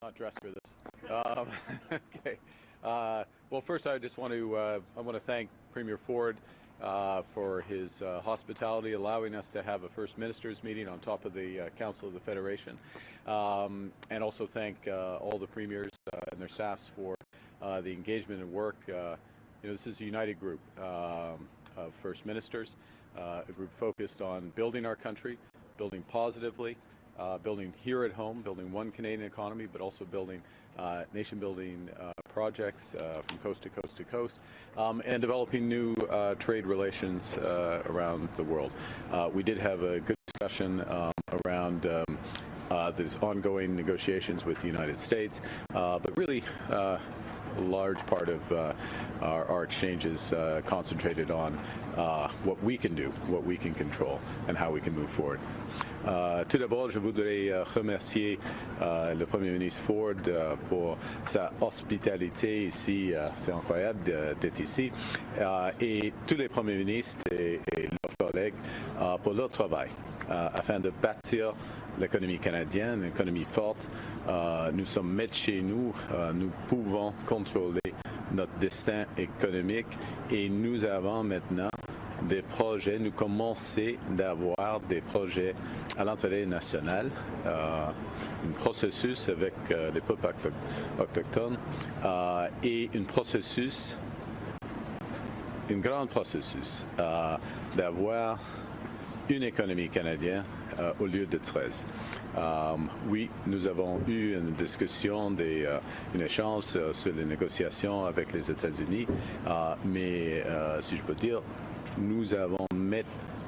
Not dressed for this. Okay. Well, first, I just want to thank Premier Ford for his hospitality, allowing us to have a First Ministers meeting on top of the Council of the Federation, and also thank all the premiers and their staffs for the engagement and work. This is a united group of First Ministers, a group focused on building our country, building positively, building here at home, building one Canadian economy, but also building nation-building projects from coast to coast to coast, and developing new trade relations around the world. We did have a good discussion around these ongoing negotiations with the United States, but really a large part of our exchanges concentrated on what we can do, what we can control, and how we can move forward. Tout d'abord, je voudrais remercier le Premier ministre Ford pour sa hospitalité ici. C'est incroyable d'être ici. Et tous les premiers ministres et leurs collègues pour leur travail afin de bâtir l'économie canadienne, une économie forte. Nous sommes maîtres chez nous. Nous pouvons contrôler notre destin économique et nous avons maintenant des projets, nous commençons d'avoir des projets à l'intérêt national, un processus avec les peuples autochtones et un grand processus d'avoir une économie canadienne au lieu de 13. Oui, nous avons eu une discussion, un échange sur les négociations avec les États-Unis, mais si je peux dire, nous avons mis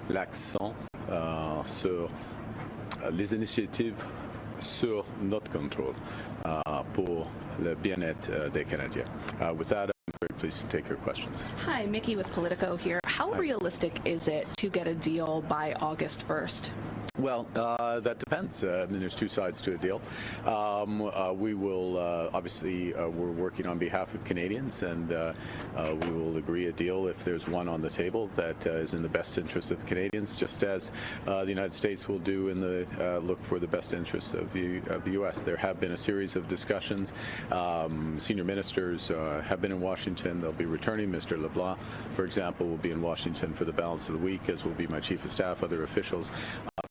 l'accent sur les initiatives sur notre contrôle pour le bien-être des Canadiens. With that, I'm very pleased to take your questions. Hi, Mickey with Politico here. How realistic is it to get a deal by August 1st? Well, that depends. I mean, there's two sides to a deal. We will obviously we're working on behalf of Canadians, and we will agree a deal if there's one on the table that is in the best interest of Canadians, just as the United States will do in the look for the best interests of the U.S. There have been a series of discussions. Senior ministers have been in Washington. They'll be returning. Mr. LeBlanc, for example, will be in Washington for the balance of the week, as will be my chief of staff, other officials.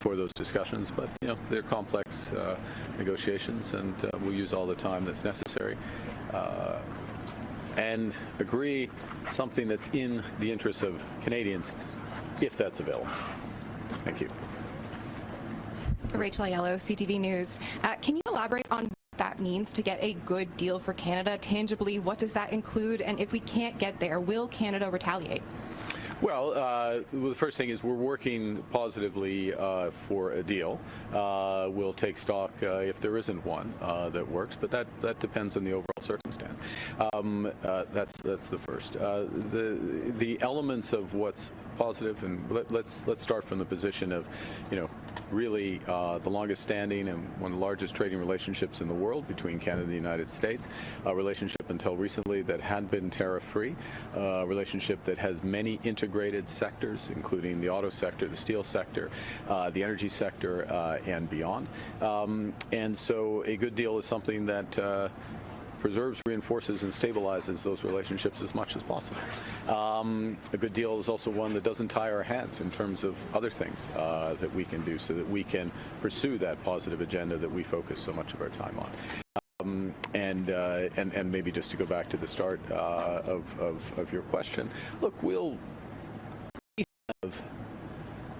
For those discussions, but they're complex negotiations, and we'll use all the time that's necessary and agree something that's in the interests of Canadians, if that's available. Thank you. Rachel Aiello, CTV News. Can you elaborate on what that means to get a good deal for Canada? Tangibly, what does that include? And if we can't get there, will Canada retaliate? Well, the first thing is we're working positively for a deal. We'll take stock if there isn't one that works, but that depends on the overall circumstance. That's the first. The elements of what's positive, and let's start from the position of, really the longest standing and one of the largest trading relationships in the world between Canada and the United States, a relationship until recently that had been tariff-free, a relationship that has many integrated sectors, including the auto sector, the steel sector, the energy sector, and beyond. And so a good deal is something that preserves, reinforces, and stabilizes those relationships as much as possible. A good deal is also one that doesn't tie our hands in terms of other things that we can do so that we can pursue that positive agenda that we focus so much of our time on. And maybe just to go back to the start of your question, look, we have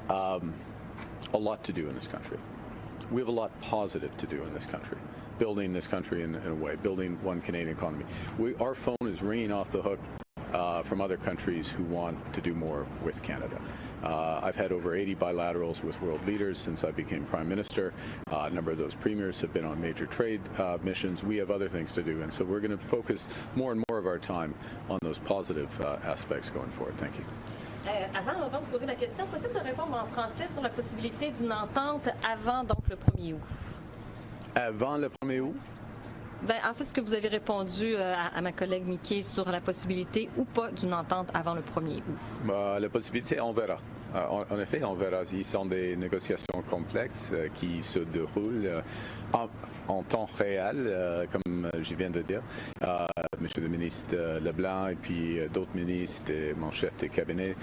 a lot to do in this country. We have a lot positive to do in this country, building this country in a way, building one Canadian economy. Our phone is ringing off the hook from other countries who want to do more with Canada. I've had over 80 bilaterals with world leaders since I became Prime Minister. A number of those premiers have been on major trade missions. We have other things to do, and so we're going to focus more and more of our time on those positive aspects going forward. Thank you. Avant de poser ma question, possible de répondre en français sur la possibilité d'une entente avant donc le 1er août? Avant le 1er août? En fait, ce que vous avez répondu à ma collègue Mickey sur la possibilité ou pas d'une entente avant le 1er août? La possibilité, on verra. En effet, on verra. Ils sont des négociations complexes qui se déroulent en temps réel, comme je viens de dire. Monsieur le ministre Leblanc et puis d'autres ministres et mon chef de cabinet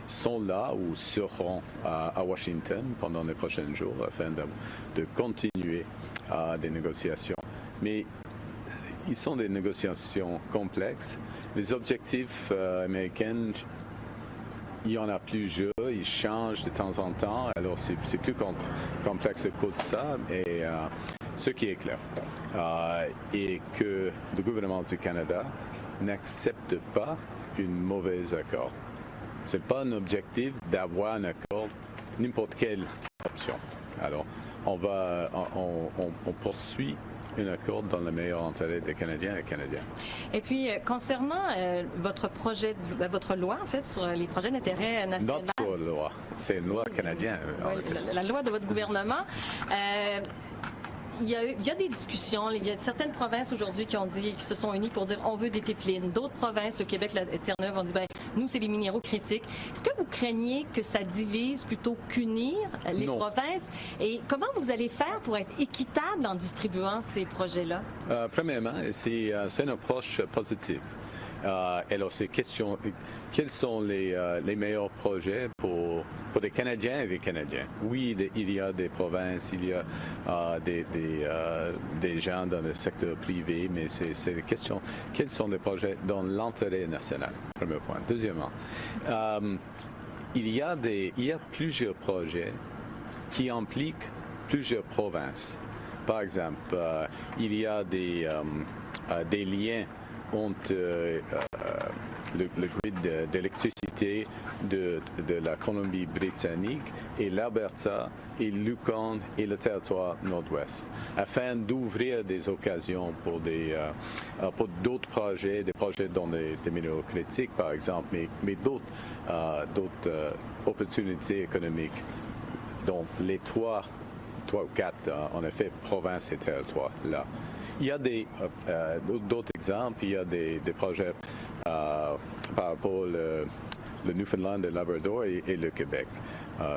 sont là ou seront à Washington pendant les prochains jours afin de continuer des négociations. Mais ils sont des négociations complexes. Les objectifs américains, il y en a plusieurs, ils changent de temps en temps, alors c'est plus complexe que ça. Et ce qui est clair est que le gouvernement du Canada n'accepte pas un mauvais accord. Ce n'est pas un objectif d'avoir un accord, n'importe quelle option. Alors, on poursuit un accord dans le meilleur intérêt des Canadiens et Canadiennes. Et puis, concernant votre projet, votre loi, en fait, sur les projets d'intérêt national. Notre loi, c'est une loi canadienne. Oui, la loi de votre gouvernement. Il y a des discussions. Il y a certaines provinces aujourd'hui qui se sont unies pour dire on veut des pipelines. D'autres provinces, le Québec, la Terre-Neuve, ont dit nous, c'est les minéraux critiques. Est-ce que vous craignez que ça divise plutôt qu'unir les provinces? Et comment vous allez faire pour être équitable en distribuant ces projets-là? Premièrement, c'est une approche positive. Alors, c'est question, quels sont les meilleurs projets pour des Canadiens et des Canadiens? Oui, il y a des provinces, il y a des gens dans le secteur privé, mais c'est la question, quels sont les projets dans l'intérêt national? Premier point. Deuxièmement, il y a plusieurs projets qui impliquent plusieurs provinces. Par exemple, il y a des liens entre le grid d'électricité de la Colombie-Britannique et l'Alberta et l'Yukon et le territoire nord-ouest, afin d'ouvrir des occasions pour d'autres projets, des projets dans des minéraux critiques par exemple, mais d'autres opportunités économiques dont les trois ou quatre, en effet, provinces et territoires là. Il y a d'autres exemples, il y a des projets par rapport au Newfoundland, le Labrador et le Québec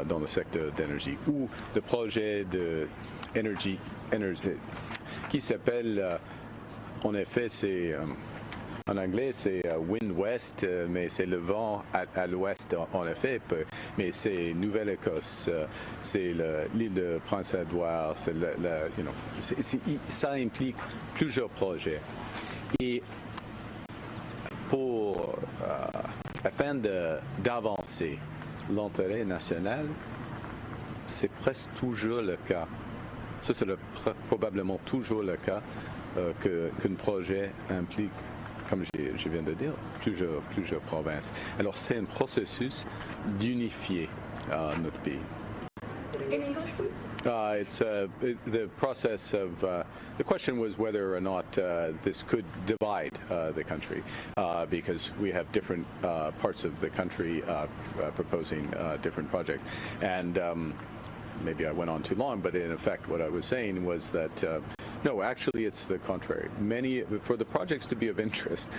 dans le secteur d'énergie. Ou le projet d'énergie qui s'appelle, en effet, c'est... En anglais, c'est Wind West, mais c'est le vent à l'ouest, en effet. Mais c'est Nouvelle-Écosse, c'est l'île de Prince-Édouard, ça implique plusieurs projets. Et afin d'avancer l'intérêt national, c'est presque toujours le cas. Ça, c'est probablement toujours le cas qu'un projet implique, comme je viens de dire, plusieurs provinces. Alors, c'est un processus d'unifier notre pays. In English, please. It's the process of. The question was whether or not this could divide the country, because we have different parts of the country proposing different projects, and maybe I went on too long, but in effect, what I was saying was that. No, actually, it's the contrary. For the projects to be of interest,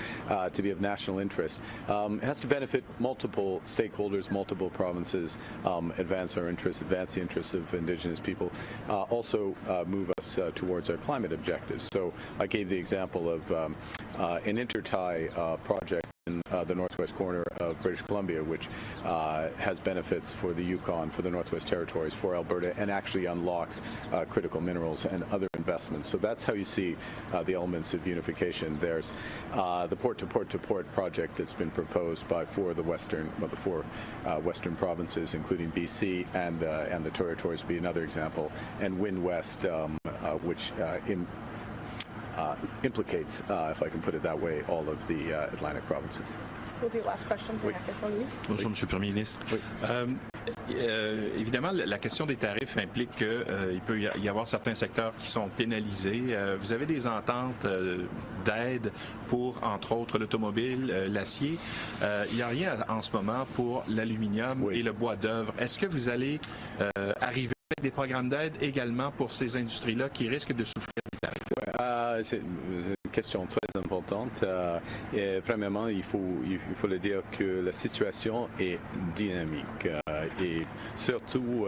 to be of national interest, it has to benefit multiple stakeholders, multiple provinces, advance our interests, advance the interests of Indigenous people, also move us towards our climate objectives. So I gave the example of an intertie project in the northwest corner of British Columbia, which has benefits for the Yukon, for the Northwest Territories, for Alberta, and actually unlocks critical minerals and other investments. So that's how you see the elements of unification. There's the port-to-port project that's been proposed by the four western provinces, including BC and the Territories, be another example, and Wind West, which implicates, if I can put it that way, all of the Atlantic provinces. We'll do last question. Oui. Bonjour, Monsieur le Premier ministre. Oui. Évidemment, la question des tarifs implique qu'il peut y avoir certains secteurs qui sont pénalisés. Vous avez des ententes d'aide pour, entre autres, l'automobile, l'acier. Il n'y a rien en ce moment pour l'aluminium et le bois d'œuvre. Est-ce que vous allez arriver avec des programmes d'aide également pour ces industries-là qui risquent de souffrir des tarifs? C'est une question très importante. Premièrement, il faut le dire que la situation est dynamique et surtout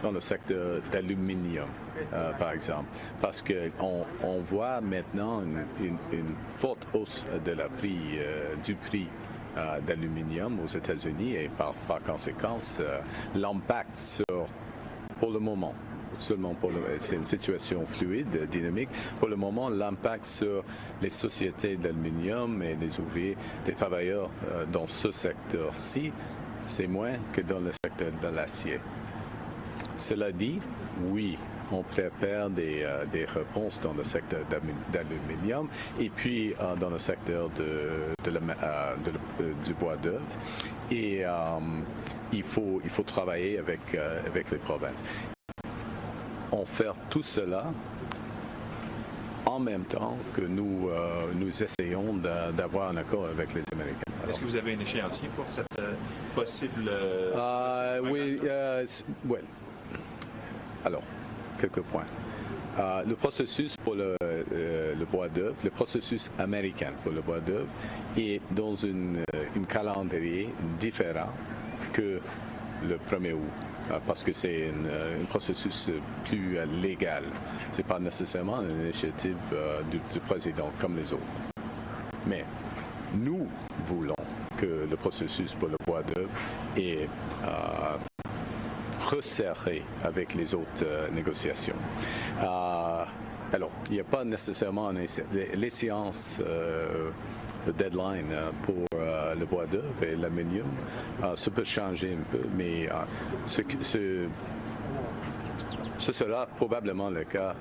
dans le secteur d'aluminium, par exemple, parce qu'on voit maintenant une forte hausse de la prix, du prix d'aluminium aux États-Unis et par conséquent, l'impact pour le moment, seulement c'est une situation fluide, dynamique. Pour le moment, l'impact sur les sociétés d'aluminium et les ouvriers, les travailleurs dans ce secteur-ci, c'est moins que dans le secteur de l'acier. Cela dit, oui, on prépare des réponses dans le secteur d'aluminium et puis dans le secteur du bois d'œuvre. Et il faut travailler avec les provinces. On fait tout cela en même temps que nous essayons d'avoir un accord avec les Américains. Est-ce que vous avez un échéancier pour cette possible... Oui, ouais. Alors, quelques points. Le processus pour le bois d'œuvre, le processus américain pour le bois d'œuvre est dans une calendrier différent que le 1er août. Parce que c'est un processus plus légal. Ce n'est pas nécessairement une initiative du président comme les autres. Mais nous voulons que le processus pour le bois d'œuvre est resserré avec les autres négociations. Alors, il n'y a pas nécessairement l'échéance, le deadline pour le bois d'œuvre et l'aluminium. Ça peut changer un peu, mais ce sera probablement le cas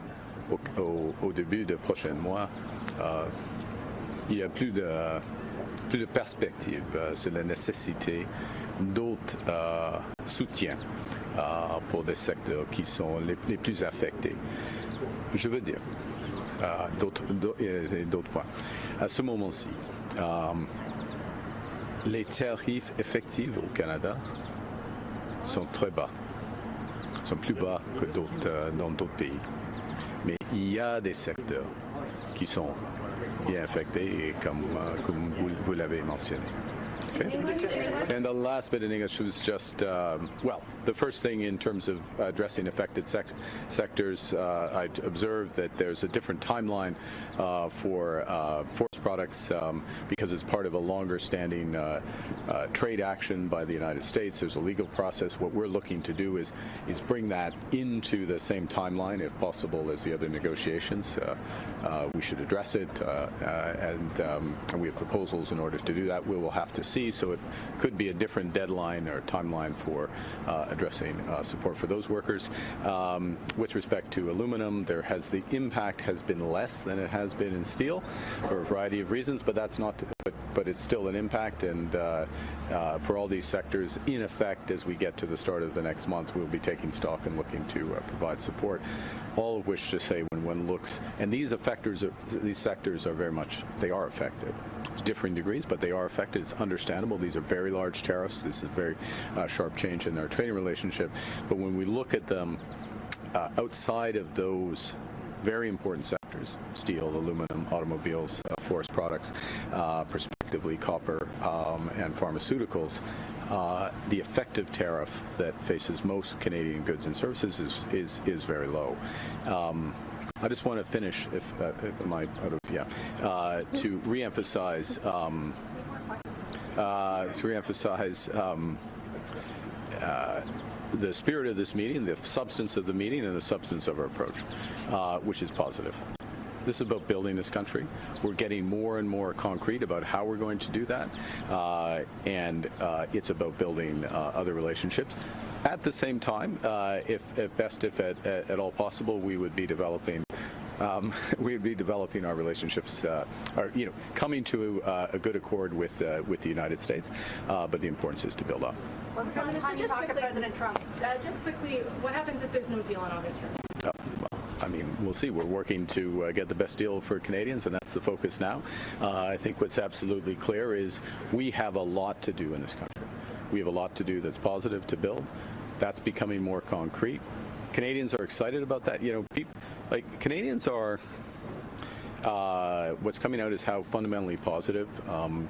au début du prochain mois. Il y a plus de perspectives sur la nécessité d'autres soutiens pour des secteurs qui sont les plus affectés. Je veux dire d'autres points. À ce moment-ci, les tarifs effectifs au Canada sont très bas, sont plus bas que dans d'autres pays. Mais il y a des secteurs qui sont bien affectés, et comme vous l'avez mentionné. Okay. And the last bit in English was just, well, the first thing in terms of addressing affected sectors, I observed that there's a different timeline for forest products because it's part of a longer-standing trade action by the United States. There's a legal process. What we're looking to do is bring that into the same timeline, if possible, as the other negotiations. We should address it, and we have proposals in order to do that. We will have to see. So it could be a different deadline or timeline for addressing support for those workers. With respect to aluminum, the impact has been less than it has been in steel for a variety of reasons, but that's not. But it's still an impact, and for all these sectors, in effect, as we get to the start of the next month, we'll be taking stock and looking to provide support. All of which to say, when one looks, and these sectors are very much, they are affected, to differing degrees, but they are affected. It's understandable. These are very large tariffs. This is a very sharp change in our trading relationship. But when we look at them outside of those very important sectors, steel, aluminum, automobiles, forest products, prospectively copper, and pharmaceuticals, the effective tariff that faces most Canadian goods and services is very low. I just want to finish, to reemphasize the spirit of this meeting, the substance of the meeting, and the substance of our approach, which is positive. This is about building this country. We're getting more and more concrete about how we're going to do that, and it's about building other relationships. At the same time, if at all possible, we would be developing our relationships, coming to a good accord with the United States. But the importance is to build up. Minister, just quickly, President Trump. Just quickly, what happens if there's no deal on August 1st? I mean, we'll see. We're working to get the best deal for Canadians, and that's the focus now. I think what's absolutely clear is we have a lot to do in this country. We have a lot to do that's positive to build. That's becoming more concrete. Canadians are excited about that. Canadians are, what's coming out is how fundamentally positive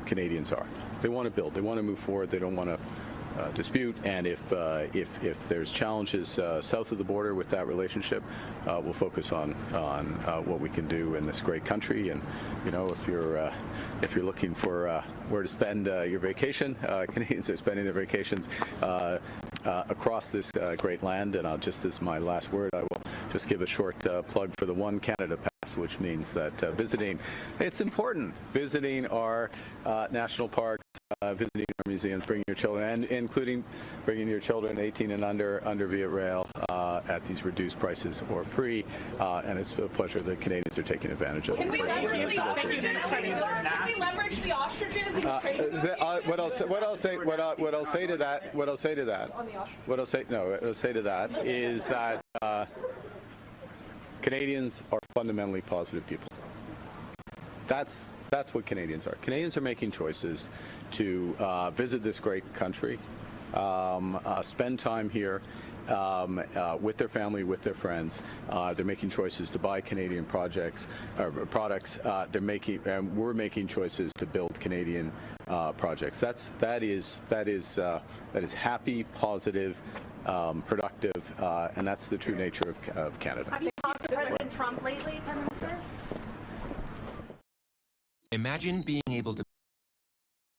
Canadians are. They want to build. They want to move forward. They don't want to dispute, and if there's challenges south of the border with that relationship, we'll focus on what we can do in this great country. And you know, if you're looking for where to spend your vacation, Canadians are spending their vacations across this great land. And this is my last word. I will just give a short plug for the One Canada Pass, which means that visiting, it's important. Visiting our national parks. Visiting our museums, bringing your children, and including bringing your children 18 and under via rail at these reduced prices or free, and it's a pleasure that Canadians are taking advantage of it. Can we leverage the ostriches? Can we leverage the ostriches? What I'll say to that is that Canadians are fundamentally positive people. That's what Canadians are. Canadians are making choices to visit this great country, spend time here with their family, with their friends. They're making choices to buy Canadian products. We're making choices to build Canadian projects. That is happy, positive, productive, and that's the true nature of Canada. Have you talked to President Trump lately, Prime Minister? Imagine being able to